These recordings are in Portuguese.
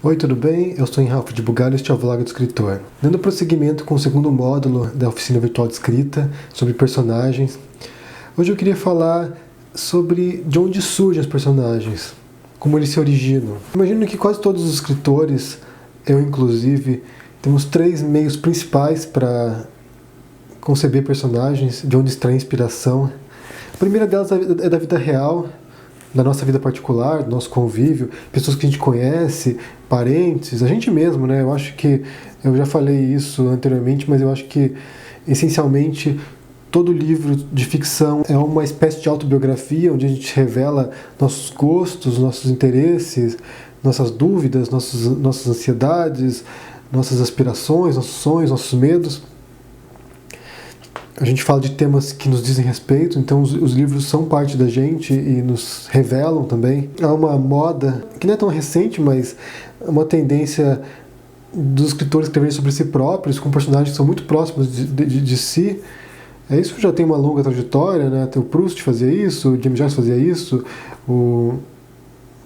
Oi, tudo bem? Eu sou Ralph de Bugalho e este é o Vlog do Escritor. Dando prosseguimento com o segundo módulo da oficina virtual de escrita, sobre personagens, hoje eu queria falar sobre de onde surgem os personagens, como eles se originam. Imagino que quase todos os escritores, eu inclusive, temos três meios principais para conceber personagens, de onde extrair inspiração. A primeira delas é da vida real, da nossa vida particular, do nosso convívio, pessoas que a gente conhece, parentes, a gente mesmo, né? Eu acho que, eu já falei isso anteriormente, mas eu acho que, essencialmente, todo livro de ficção é uma espécie de autobiografia, onde a gente revela nossos gostos, nossos interesses, nossas dúvidas, nossas ansiedades, nossas aspirações, nossos sonhos, nossos medos. A gente fala de temas que nos dizem respeito, então os livros são parte da gente e nos revelam também. Há uma moda, que não é tão recente, mas é uma tendência dos escritores escreverem sobre si próprios, com personagens que são muito próximos de si. Isso já tem uma longa trajetória, né? O Proust fazia isso, o James Joyce fazia isso, o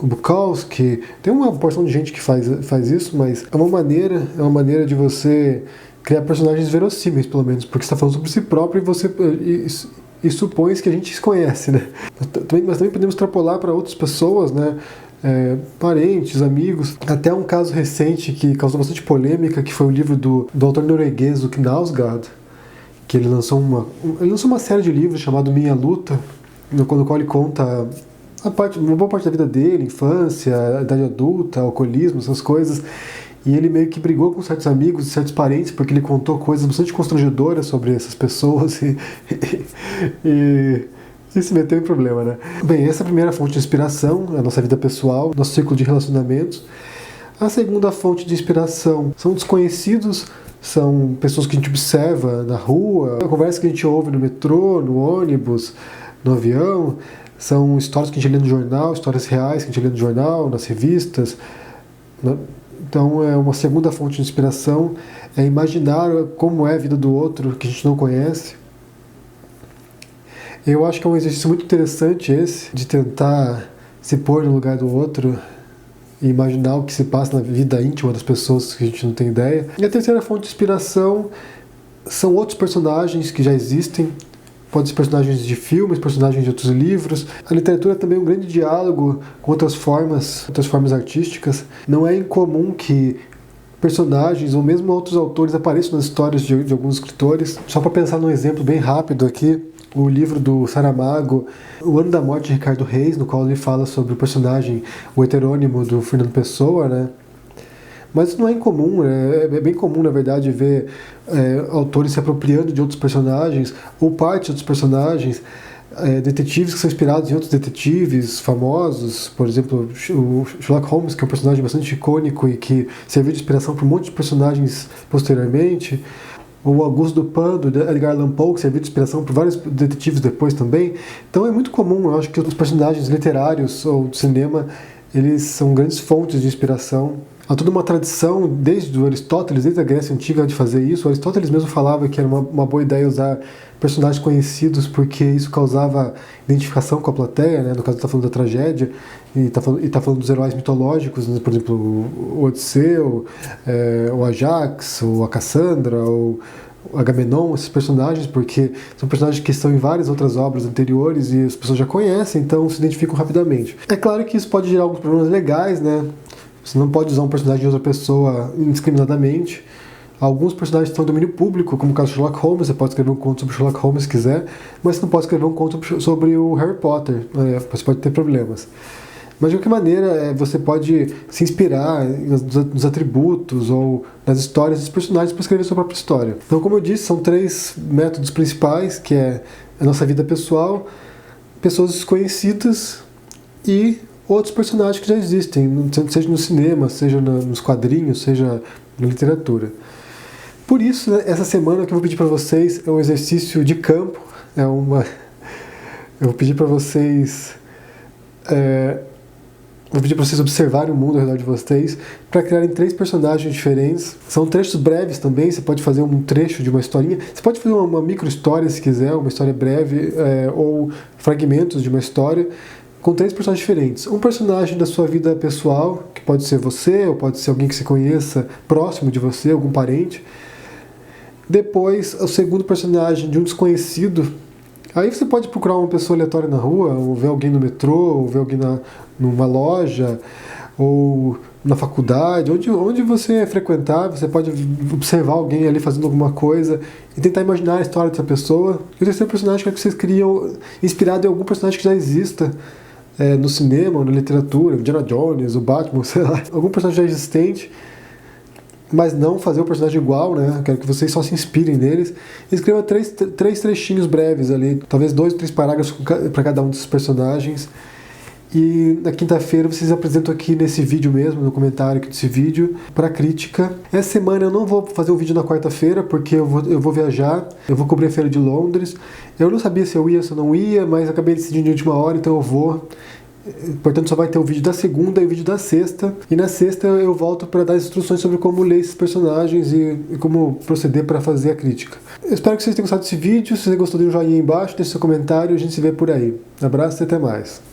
Bukowski. Tem uma porção de gente que faz isso, mas é uma maneira de você criar personagens verossímeis, pelo menos, porque você está falando sobre si próprio e supõe que a gente se conhece, né? Mas também podemos extrapolar para outras pessoas, né? Parentes, amigos. Até um caso recente que causou bastante polêmica, que foi o livro do autor norueguês, o Knausgaard, que ele lançou uma série de livros chamado Minha Luta, no qual ele conta uma boa parte da vida dele, infância, idade adulta, alcoolismo, essas coisas. E ele meio que brigou com certos amigos e certos parentes, porque ele contou coisas bastante constrangedoras sobre essas pessoas e se meteu em problema, né? Bem, essa é a primeira fonte de inspiração, a nossa vida pessoal, nosso ciclo de relacionamentos. A segunda fonte de inspiração são desconhecidos, são pessoas que a gente observa na rua, a conversa que a gente ouve no metrô, no ônibus, no avião, são histórias que a gente lê no jornal, histórias reais que a gente lê no jornal, nas revistas, né? Então, uma segunda fonte de inspiração é imaginar como é a vida do outro que a gente não conhece. Eu acho que é um exercício muito interessante esse, de tentar se pôr no lugar do outro e imaginar o que se passa na vida íntima das pessoas que a gente não tem ideia. E a terceira fonte de inspiração são outros personagens que já existem. Pode ser personagens de filmes, personagens de outros livros. A literatura é também um grande diálogo com outras formas artísticas. Não é incomum que personagens ou mesmo outros autores apareçam nas histórias de alguns escritores. Só para pensar num exemplo bem rápido aqui, o livro do Saramago, O Ano da Morte de Ricardo Reis, no qual ele fala sobre o personagem, o heterônimo do Fernando Pessoa, né? Mas isso não é incomum, é bem comum, na verdade, ver autores se apropriando de outros personagens, ou parte de outros personagens, detetives que são inspirados em outros detetives famosos, por exemplo, o Sherlock Holmes, que é um personagem bastante icônico e que serviu de inspiração para um monte de personagens posteriormente, ou o Auguste Dupin, do Edgar Allan Poe, que serviu de inspiração para vários detetives depois também. Então é muito comum, eu acho que os personagens literários ou do cinema, eles são grandes fontes de inspiração. Há toda uma tradição, desde o Aristóteles, desde a Grécia Antiga, de fazer isso. O Aristóteles mesmo falava que era uma boa ideia usar personagens conhecidos, porque isso causava identificação com a plateia, né? No caso, está falando da tragédia, e está falando dos heróis mitológicos, né? Por exemplo, o Odisseu, o Ajax, ou a Cassandra, ou o Agamenon, esses personagens, porque são personagens que estão em várias outras obras anteriores e as pessoas já conhecem, então se identificam rapidamente. É claro que isso pode gerar alguns problemas legais, né? Você não pode usar um personagem de outra pessoa indiscriminadamente. Alguns personagens estão em domínio público, como o caso de Sherlock Holmes. Você pode escrever um conto sobre Sherlock Holmes se quiser, mas você não pode escrever um conto sobre o Harry Potter. Você pode ter problemas. Mas de qualquer maneira, você pode se inspirar nos atributos ou nas histórias dos personagens para escrever sua própria história. Então, como eu disse, são três métodos principais, que é a nossa vida pessoal, pessoas desconhecidas e outros personagens que já existem, seja no cinema, seja nos quadrinhos, seja na literatura. Por isso, né, essa semana o que eu vou pedir para vocês é um exercício de campo, eu vou pedir para vocês observarem o mundo ao redor de vocês para criarem três personagens diferentes. São trechos breves também, você pode fazer um trecho de uma historinha, você pode fazer uma micro história se quiser, uma história breve, ou fragmentos de uma história, com 3 personagens diferentes. Um personagem da sua vida pessoal, que pode ser você, ou pode ser alguém que você conheça, próximo de você, algum parente. Depois, o segundo personagem de um desconhecido. Aí você pode procurar uma pessoa aleatória na rua, ou ver alguém no metrô, ou ver alguém numa loja, ou na faculdade, onde você frequentar, você pode observar alguém ali fazendo alguma coisa e tentar imaginar a história dessa pessoa. E o terceiro personagem é que vocês criam inspirado em algum personagem que já exista no cinema, na literatura, o Indiana Jones, o Batman, sei lá, algum personagem já existente, mas não fazer o personagem igual, né? Quero que vocês só se inspirem neles. E escreva três trechinhos breves ali, talvez 2 ou 3 parágrafos para cada um desses personagens. E na quinta-feira vocês apresentam aqui nesse vídeo mesmo, no comentário aqui desse vídeo, para crítica. Essa semana eu não vou fazer um vídeo na quarta-feira, porque eu vou viajar, eu vou cobrir a feira de Londres. Eu não sabia se eu ia ou se eu não ia, mas acabei decidindo de última hora, então eu vou. Portanto, só vai ter o vídeo da segunda e o vídeo da sexta. E na sexta eu volto para dar instruções sobre como ler esses personagens e como proceder para fazer a crítica. Eu espero que vocês tenham gostado desse vídeo. Se você gostou, dê um joinha aí embaixo, deixe seu comentário e a gente se vê por aí. Abraço e até mais.